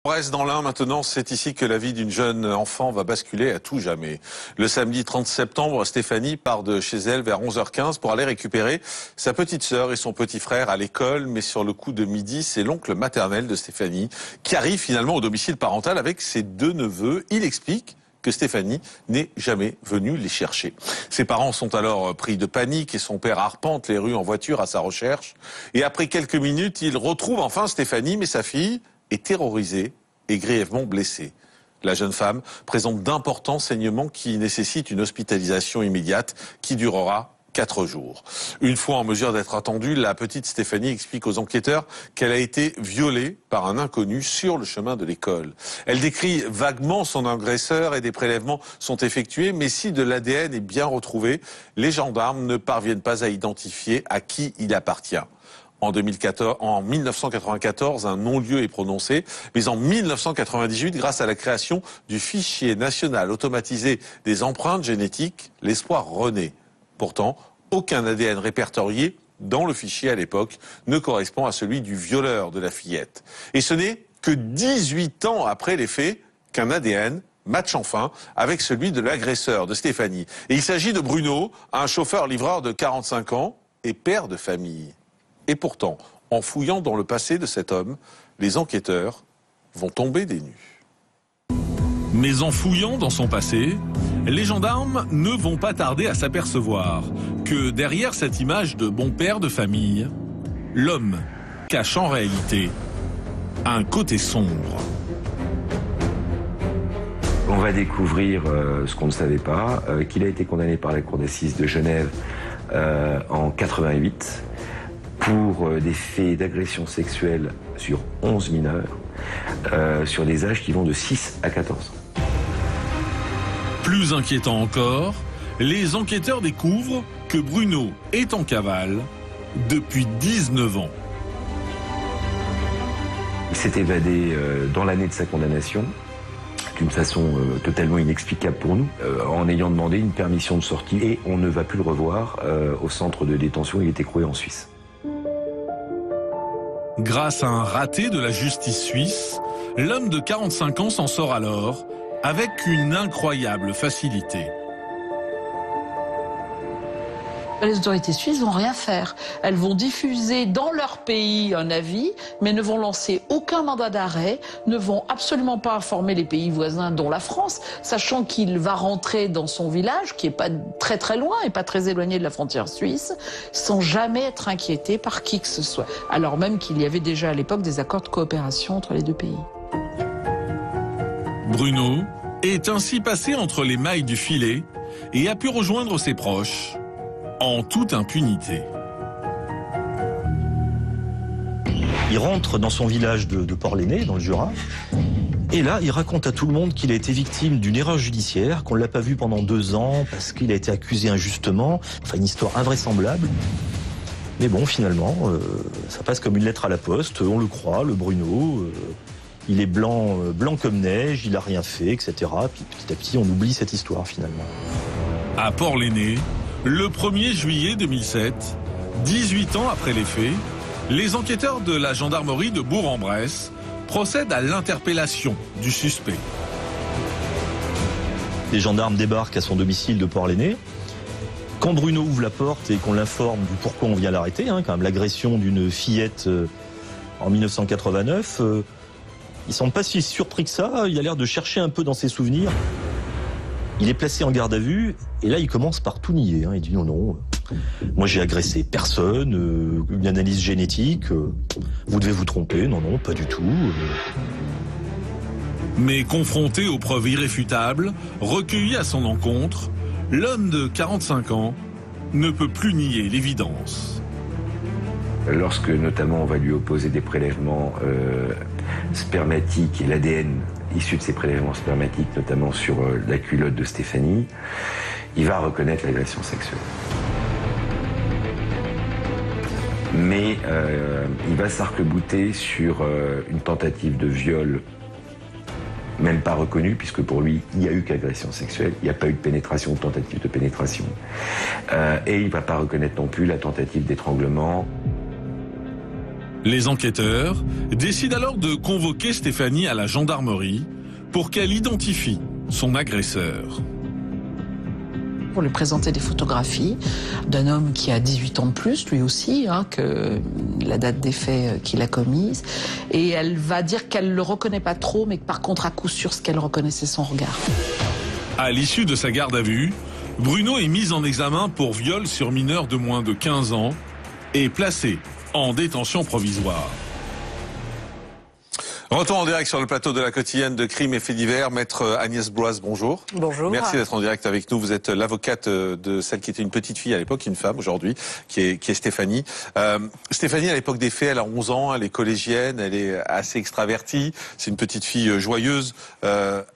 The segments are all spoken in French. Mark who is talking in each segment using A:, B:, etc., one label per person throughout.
A: Brest dans l'Ain maintenant, c'est ici que la vie d'une jeune enfant va basculer à tout jamais. Le samedi 30 septembre, Stéphanie part de chez elle vers 11h15 pour aller récupérer sa petite sœur et son petit frère à l'école. Mais sur le coup de midi, c'est l'oncle maternel de Stéphanie qui arrive finalement au domicile parental avec ses deux neveux. Il explique que Stéphanie n'est jamais venue les chercher. Ses parents sont alors pris de panique et son père arpente les rues en voiture à sa recherche. Et après quelques minutes, il retrouve enfin Stéphanie, mais sa fille est terrorisée et grièvement blessée. La jeune femme présente d'importants saignements qui nécessitent une hospitalisation immédiate qui durera 4 jours. Une fois en mesure d'être attendue, la petite Stéphanie explique aux enquêteurs qu'elle a été violée par un inconnu sur le chemin de l'école. Elle décrit vaguement son agresseur et des prélèvements sont effectués, mais si de l'ADN est bien retrouvé, les gendarmes ne parviennent pas à identifier à qui il appartient. En 1994, un non-lieu est prononcé, mais en 1998, grâce à la création du fichier national automatisé des empreintes génétiques, l'espoir renaît. Pourtant, aucun ADN répertorié dans le fichier à l'époque ne correspond à celui du violeur de la fillette. Et ce n'est que 18 ans après les faits qu'un ADN match enfin avec celui de l'agresseur de Stéphanie. Et il s'agit de Bruno, un chauffeur-livreur de 45 ans et père de famille. Et pourtant, en fouillant dans le passé de cet homme, les enquêteurs vont tomber des nues.
B: Mais en fouillant dans son passé, les gendarmes ne vont pas tarder à s'apercevoir que derrière cette image de bon père de famille, l'homme cache en réalité un côté sombre.
C: On va découvrir ce qu'on ne savait pas, qu'il a été condamné par la Cour d'assises de Genève en 88 pour des faits d'agression sexuelle sur 11 mineurs, sur des âges qui vont de 6 à 14 ans.
B: Plus inquiétant encore, les enquêteurs découvrent que Bruno est en cavale depuis 19 ans.
C: Il s'est évadé dans l'année de sa condamnation, d'une façon totalement inexplicable pour nous, en ayant demandé une permission de sortie, et on ne va plus le revoir au centre de détention. Il est écroué en Suisse.
B: Grâce à un raté de la justice suisse, l'homme de 45 ans s'en sort alors avec une incroyable facilité.
D: Les autorités suisses vont rien faire. Elles vont diffuser dans leur pays un avis, mais ne vont lancer aucun mandat d'arrêt, ne vont absolument pas informer les pays voisins, dont la France, sachant qu'il va rentrer dans son village, qui est pas très très loin et pas très éloigné de la frontière suisse, sans jamais être inquiété par qui que ce soit. Alors même qu'il y avait déjà à l'époque des accords de coopération entre les deux pays.
B: Bruno est ainsi passé entre les mailles du filet et a pu rejoindre ses proches en toute impunité.
E: Il rentre dans son village de Port-l'Aîné, dans le Jura, et là, il raconte à tout le monde qu'il a été victime d'une erreur judiciaire, qu'on ne l'a pas vu pendant 2 ans, parce qu'il a été accusé injustement. Enfin, une histoire invraisemblable. Mais bon, finalement, ça passe comme une lettre à la poste, on le croit, le Bruno, il est blanc comme neige, il n'a rien fait, etc. Puis petit à petit, on oublie cette histoire, finalement.
B: À Port-l'Aîné, le 1er juillet 2007, 18 ans après les faits, les enquêteurs de la gendarmerie de Bourg-en-Bresse procèdent à l'interpellation du suspect.
E: Les gendarmes débarquent à son domicile de Port-l'Aîné. Quand Bruno ouvre la porte et qu'on l'informe du pourquoi on vient l'arrêter, quand même l'agression d'une fillette en 1989, il semble pas si surpris que ça, il a l'air de chercher un peu dans ses souvenirs. Il est placé en garde à vue, et là il commence par tout nier. Il dit non, moi j'ai agressé personne, une analyse génétique, vous devez vous tromper, non, pas du tout.
B: Mais confronté aux preuves irréfutables, recueillies à son encontre, l'homme de 45 ans ne peut plus nier l'évidence.
C: Lorsque notamment on va lui opposer des prélèvements spermatiques et l'ADN issu de ces prélèvements spermatiques, notamment sur la culotte de Stéphanie, il va reconnaître l'agression sexuelle. Mais il va s'arc-bouter sur une tentative de viol, même pas reconnue, puisque pour lui, il n'y a eu qu'agression sexuelle, il n'y a pas eu de pénétration ou de tentative de pénétration. Et il ne va pas reconnaître non plus la tentative d'étranglement.
B: Les enquêteurs décident alors de convoquer Stéphanie à la gendarmerie pour qu'elle identifie son agresseur.
D: Pour lui présenter des photographies d'un homme qui a 18 ans de plus, lui aussi, que la date des faits qu'il a commise. Et elle va dire qu'elle ne le reconnaît pas trop, mais que par contre, à coup sûr, ce qu'elle reconnaît, c'est son regard.
B: À l'issue de sa garde à vue, Bruno est mis en examen pour viol sur mineur de moins de 15 ans et placé en détention provisoire.
A: Retour en direct sur le plateau de la quotidienne de Crimes et Faits divers. Maître Agnès Bloise, bonjour.
F: Bonjour.
A: Merci d'être en direct avec nous. Vous êtes l'avocate de celle qui était une petite fille à l'époque, une femme aujourd'hui, qui est Stéphanie. Stéphanie, à l'époque des faits, elle a 11 ans, elle est collégienne, elle est assez extravertie. C'est une petite fille joyeuse,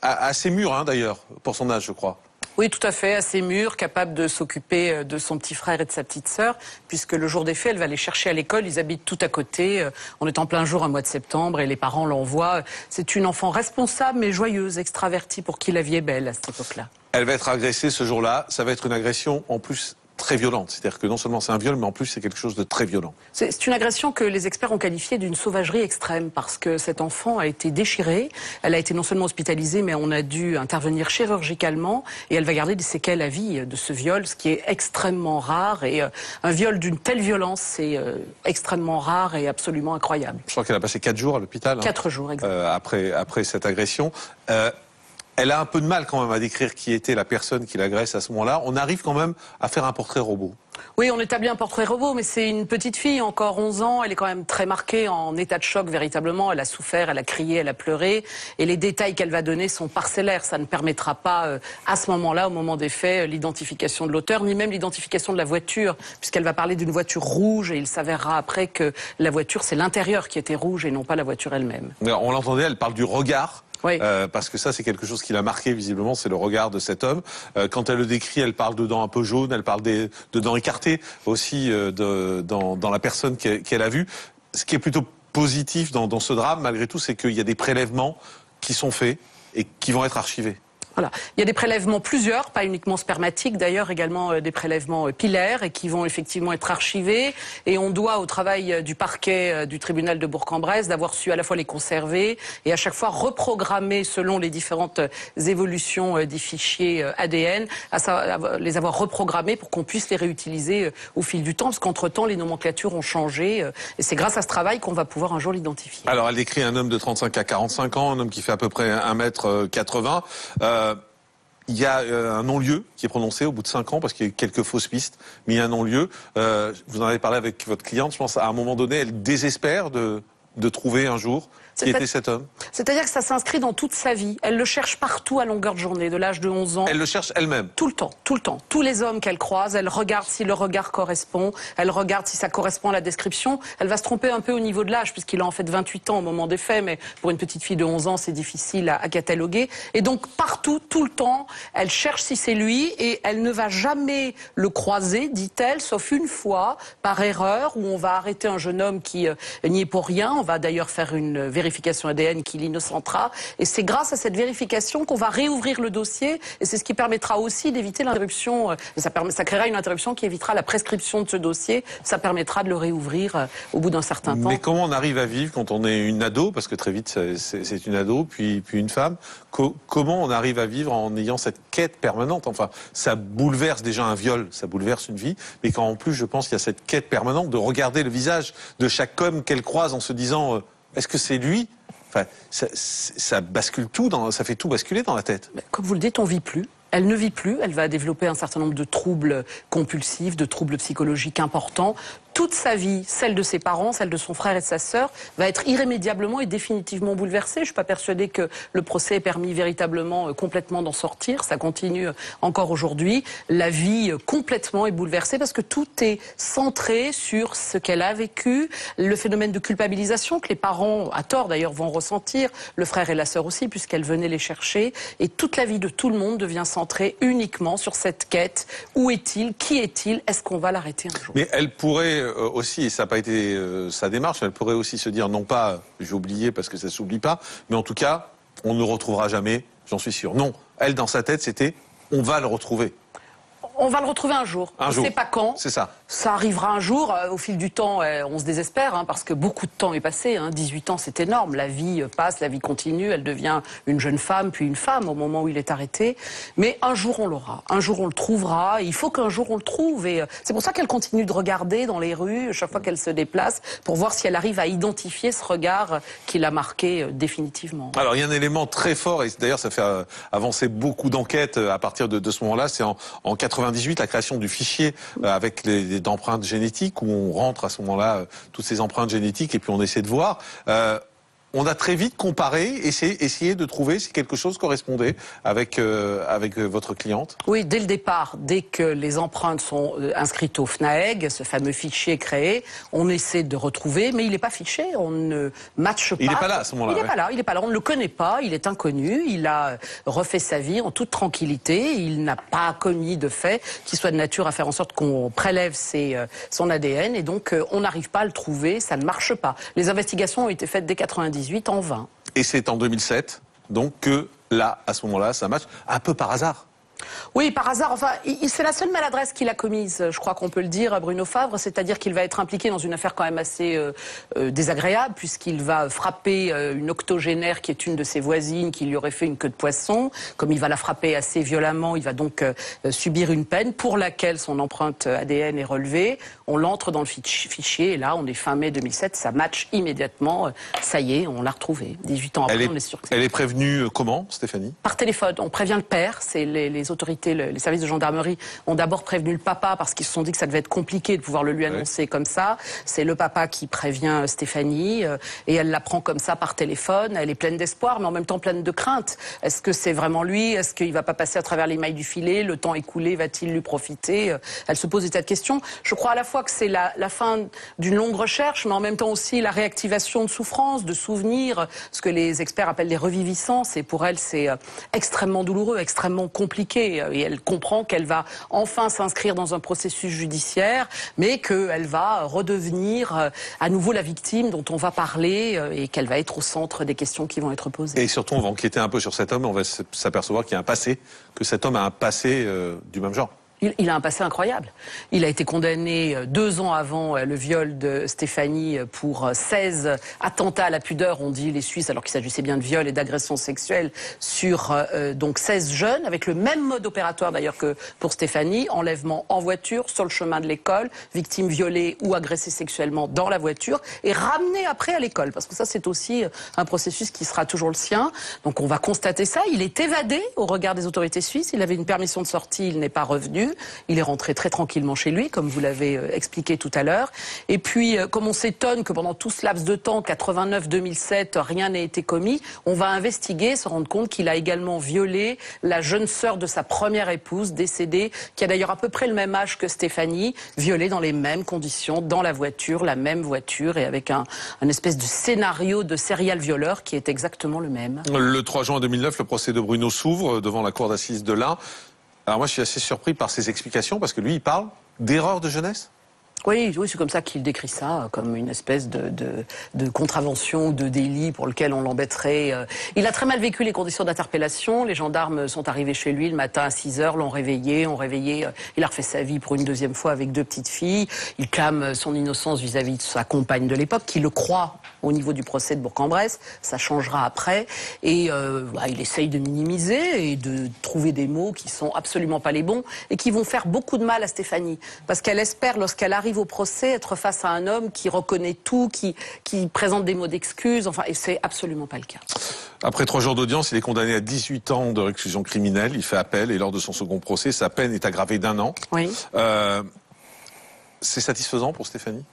A: assez mûre d'ailleurs, pour son âge, je crois.
F: Oui, tout à fait, assez mûre, capable de s'occuper de son petit frère et de sa petite sœur, puisque le jour des faits, elle va les chercher à l'école, ils habitent tout à côté, on est en plein jour, un mois de septembre, et les parents l'envoient. C'est une enfant responsable, mais joyeuse, extravertie, pour qui la vie est belle à cette époque-là.
A: Elle va être agressée ce jour-là, ça va être une agression en plus très violente. C'est-à-dire que non seulement c'est un viol, mais en plus c'est quelque chose de très violent.
F: C'est une agression que les experts ont qualifiée d'une sauvagerie extrême, parce que cet enfant a été déchirée, elle a été non seulement hospitalisée, mais on a dû intervenir chirurgicalement, et elle va garder des séquelles à vie de ce viol, ce qui est extrêmement rare, et un viol d'une telle violence, c'est extrêmement rare et absolument incroyable.
A: Je crois qu'elle a passé 4 jours à l'hôpital.
F: 4 jours, exactement.
A: Après cette agression. Elle a un peu de mal quand même à décrire qui était la personne qui l'agresse à ce moment-là. On arrive quand même à faire un portrait robot.
F: Oui, on établit un portrait robot, mais c'est une petite fille, encore 11 ans. Elle est quand même très marquée, en état de choc véritablement. Elle a souffert, elle a crié, elle a pleuré. Et les détails qu'elle va donner sont parcellaires. Ça ne permettra pas, à ce moment-là, au moment des faits, l'identification de l'auteur, ni même l'identification de la voiture, puisqu'elle va parler d'une voiture rouge. Et il s'avérera après que la voiture, c'est l'intérieur qui était rouge et non pas la voiture elle-même.
A: On l'entendait, elle parle du regard.
F: Oui.
A: Parce que ça, c'est quelque chose qui l'a marqué visiblement, c'est le regard de cet homme. Quand elle le décrit, elle parle de dents un peu jaunes, elle parle de dents écartées aussi dans la personne qu'elle a vue. Ce qui est plutôt positif dans ce drame, malgré tout, c'est qu'il y a des prélèvements qui sont faits et qui vont être archivés.
F: Voilà. Il y a des prélèvements plusieurs, pas uniquement spermatiques, d'ailleurs également des prélèvements pilaires et qui vont effectivement être archivés. Et on doit au travail du parquet du tribunal de Bourg-en-Bresse d'avoir su à la fois les conserver et à chaque fois reprogrammer selon les différentes évolutions des fichiers ADN, les avoir reprogrammés pour qu'on puisse les réutiliser au fil du temps, parce qu'entre-temps les nomenclatures ont changé et c'est grâce à ce travail qu'on va pouvoir un jour l'identifier.
A: Alors elle décrit un homme de 35 à 45 ans, un homme qui fait à peu près 1m80. Il y a un non-lieu qui est prononcé au bout de 5 ans parce qu'il y a eu quelques fausses pistes, mais il y a un non-lieu. Vous en avez parlé avec votre cliente, je pense à un moment donné, elle désespère de trouver un jour qui était cet homme.
F: C'est-à-dire que ça s'inscrit dans toute sa vie. Elle le cherche partout à longueur de journée, de l'âge de 11 ans.
A: Elle le cherche elle-même.
F: Tout le temps, tout le temps. Tous les hommes qu'elle croise, elle regarde si le regard correspond, elle regarde si ça correspond à la description. Elle va se tromper un peu au niveau de l'âge, puisqu'il a en fait 28 ans au moment des faits, mais pour une petite fille de 11 ans, c'est difficile à cataloguer. Et donc partout, tout le temps, elle cherche si c'est lui et elle ne va jamais le croiser, dit-elle, sauf une fois, par erreur, où on va arrêter un jeune homme qui n'y est pour rien. On va d'ailleurs faire une vérification ADN qui l'innocentera. Et c'est grâce à cette vérification qu'on va réouvrir le dossier. Et c'est ce qui permettra aussi d'éviter l'interruption. Ça créera une interruption qui évitera la prescription de ce dossier. Ça permettra de le réouvrir au bout d'un certain temps.
A: Mais comment on arrive à vivre quand on est une ado, parce que très vite c'est une ado, puis une femme, comment on arrive à vivre en ayant cette quête permanente? Enfin, ça bouleverse déjà un viol, ça bouleverse une vie, mais quand en plus je pense qu'il y a cette quête permanente de regarder le visage de chaque homme qu'elle croise en se disant est-ce que c'est lui? Enfin, ça bascule tout, ça fait tout basculer dans la tête.
F: Comme vous le dites, on vit plus. Elle ne vit plus, elle va développer un certain nombre de troubles compulsifs, de troubles psychologiques importants. Toute sa vie, celle de ses parents, celle de son frère et de sa sœur, va être irrémédiablement et définitivement bouleversée. Je ne suis pas persuadée que le procès ait permis véritablement complètement d'en sortir. Ça continue encore aujourd'hui. La vie complètement est bouleversée parce que tout est centré sur ce qu'elle a vécu, le phénomène de culpabilisation que les parents, à tort d'ailleurs, vont ressentir, le frère et la sœur aussi, puisqu'elle venait les chercher. Et toute la vie de tout le monde devient centrée uniquement sur cette quête. Où est-il? Qui est-il? Est-ce qu'on va l'arrêter un jour?
A: Mais elle pourrait aussi, et ça n'a pas été sa démarche, elle pourrait aussi se dire, non pas j'ai oublié parce que ça ne s'oublie pas, mais en tout cas, on ne le retrouvera jamais, j'en suis sûr. Non, elle, dans sa tête, c'était, on va le retrouver.
F: On va le retrouver un jour. On ne sait pas quand.
A: C'est ça.
F: Ça arrivera un jour, au fil du temps, on se désespère, hein, parce que beaucoup de temps est passé, hein, 18 ans c'est énorme, la vie passe, la vie continue, elle devient une jeune femme, puis une femme au moment où il est arrêté, mais un jour on l'aura, un jour on le trouvera, il faut qu'un jour on le trouve, et c'est pour ça qu'elle continue de regarder dans les rues, chaque fois qu'elle se déplace, pour voir si elle arrive à identifier ce regard qui l'a marqué définitivement.
A: Alors il y a un élément très fort, et d'ailleurs ça fait avancer beaucoup d'enquêtes à partir de ce moment-là, c'est en 98 la création du fichier avec les d'empreintes génétiques, où on rentre à ce moment-là toutes ces empreintes génétiques et puis on essaie de voir. On a très vite comparé, essayé de trouver si quelque chose correspondait avec votre cliente.
F: Oui, dès le départ, dès que les empreintes sont inscrites au FNAEG, ce fameux fichier créé, on essaie de retrouver, mais il n'est pas fiché, on ne matche pas.
A: Il n'est pas là à ce moment-là.
F: Il n'est pas là, on ne le connaît pas, il est inconnu, il a refait sa vie en toute tranquillité, il n'a pas commis de fait qui soit de nature à faire en sorte qu'on prélève son ADN, et donc on n'arrive pas à le trouver, ça ne marche pas. Les investigations ont été faites dès 98 en vain.
A: Et c'est en 2007, donc que là, à ce moment-là, ça match un peu par hasard.
F: Oui, par hasard. Enfin, c'est la seule maladresse qu'il a commise, je crois qu'on peut le dire, Bruno Favre, c'est-à-dire qu'il va être impliqué dans une affaire quand même assez désagréable, puisqu'il va frapper une octogénaire qui est une de ses voisines, qui lui aurait fait une queue de poisson. Comme il va la frapper assez violemment, il va donc subir une peine pour laquelle son empreinte ADN est relevée. On l'entre dans le fichier, et là, on est fin mai 2007, ça match immédiatement. Ça y est, on l'a retrouvé. 18 ans après, on est sûr.
A: Elle est prévenue comment, Stéphanie?
F: Par téléphone. On prévient le père, c'est les autorités, les services de gendarmerie ont d'abord prévenu le papa parce qu'ils se sont dit que ça devait être compliqué de pouvoir le lui annoncer comme ça. C'est le papa qui prévient Stéphanie et elle l'apprend comme ça par téléphone. Elle est pleine d'espoir mais en même temps pleine de crainte. Est-ce que c'est vraiment lui? Est-ce qu'il va pas passer à travers les mailles du filet? Le temps écoulé va-t-il lui profiter? Elle se pose des tas de questions. Je crois à la fois que c'est la fin d'une longue recherche mais en même temps aussi la réactivation de souffrances, de souvenirs, ce que les experts appellent les reviviscences, et pour elle c'est extrêmement douloureux, extrêmement compliqué. Et elle comprend qu'elle va enfin s'inscrire dans un processus judiciaire, mais qu'elle va redevenir à nouveau la victime dont on va parler et qu'elle va être au centre des questions qui vont être posées.
A: Et surtout, on va enquêter un peu sur cet homme, on va s'apercevoir qu'il y a un passé, que cet homme a un passé du même genre.
F: Il a un passé incroyable. Il a été condamné 2 ans avant le viol de Stéphanie pour 16 attentats à la pudeur, on dit les Suisses, alors qu'il s'agissait bien de viol et d'agression sexuelle sur donc 16 jeunes, avec le même mode opératoire d'ailleurs que pour Stéphanie, enlèvement en voiture, sur le chemin de l'école, victime violée ou agressée sexuellement dans la voiture, et ramenée après à l'école, parce que ça c'est aussi un processus qui sera toujours le sien. Donc on va constater ça. Il est évadé au regard des autorités suisses, il avait une permission de sortie, il n'est pas revenu. Il est rentré très tranquillement chez lui, comme vous l'avez expliqué tout à l'heure. Et puis, comme on s'étonne que pendant tout ce laps de temps, 89-2007, rien n'ait été commis, on va investiguer, se rendre compte qu'il a également violé la jeune sœur de sa première épouse, décédée, qui a d'ailleurs à peu près le même âge que Stéphanie, violée dans les mêmes conditions, dans la voiture, la même voiture, et avec un espèce de scénario de serial violeur qui est exactement le même.
A: Le 3 juin 2009, le procès de Bruno s'ouvre devant la cour d'assises de l'Ain. Alors moi, je suis assez surpris par ses explications, parce que lui, il parle d'erreur de jeunesse.
F: Oui, c'est comme ça qu'il décrit ça, comme une espèce de contravention, de délit pour lequel on l'embêterait. Il a très mal vécu les conditions d'interpellation. Les gendarmes sont arrivés chez lui le matin à 6 heures, l'ont réveillé, il a refait sa vie pour une deuxième fois avec 2 petites filles. Il clame son innocence vis-à-vis de sa compagne de l'époque, qui le croit au niveau du procès de Bourg-en-Bresse. Ça changera après. Et il essaye de minimiser et de trouver des mots qui sont absolument pas les bons et qui vont faire beaucoup de mal à Stéphanie. Parce qu'elle espère, lorsqu'elle arrive au procès, être face à un homme qui reconnaît tout, qui présente des mots d'excuses, enfin, et c'est absolument pas le cas.
A: Après 3 jours d'audience, il est condamné à 18 ans de réclusion criminelle, il fait appel, et lors de son second procès, sa peine est aggravée d'1 an.
F: Oui.
A: C'est satisfaisant pour Stéphanie ?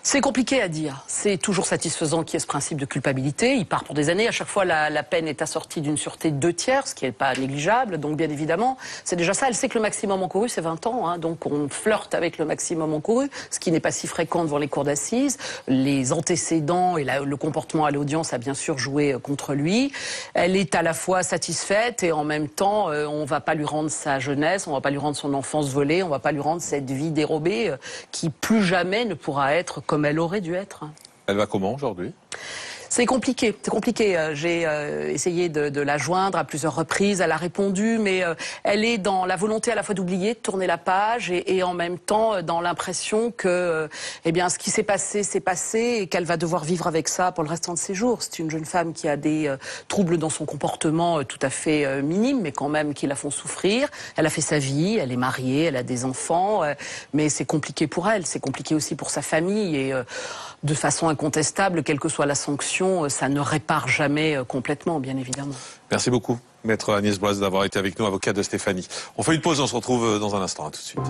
F: C'est compliqué à dire. C'est toujours satisfaisant qu'il y ait ce principe de culpabilité. Il part pour des années. À chaque fois, la peine est assortie d'une sûreté de 2/3, ce qui n'est pas négligeable. Donc, bien évidemment, c'est déjà ça. Elle sait que le maximum encouru, c'est 20 ans. Hein. Donc, on flirte avec le maximum encouru, ce qui n'est pas si fréquent devant les cours d'assises. Les antécédents et le comportement à l'audience a bien sûr joué contre lui. Elle est à la fois satisfaite et en même temps, on va pas lui rendre sa jeunesse, on va pas lui rendre son enfance volée, on va pas lui rendre cette vie dérobée qui plus jamais ne pourra être comme elle aurait dû être.
A: Elle va comment aujourd'hui ?
F: C'est compliqué, c'est compliqué. J'ai essayé de la joindre à plusieurs reprises, elle a répondu, mais elle est dans la volonté à la fois d'oublier, de tourner la page, et en même temps dans l'impression que eh bien, ce qui s'est passé, et qu'elle va devoir vivre avec ça pour le restant de ses jours. C'est une jeune femme qui a des troubles dans son comportement tout à fait minimes, mais quand même qui la font souffrir. Elle a fait sa vie, elle est mariée, elle a des enfants, mais c'est compliqué pour elle, c'est compliqué aussi pour sa famille, et de façon incontestable, quelle que soit la sanction, ça ne répare jamais complètement, bien évidemment.
A: Merci beaucoup, Maître Agnès Bloise, d'avoir été avec nous, avocate de Stéphanie. On fait une pause, on se retrouve dans un instant. À tout de suite.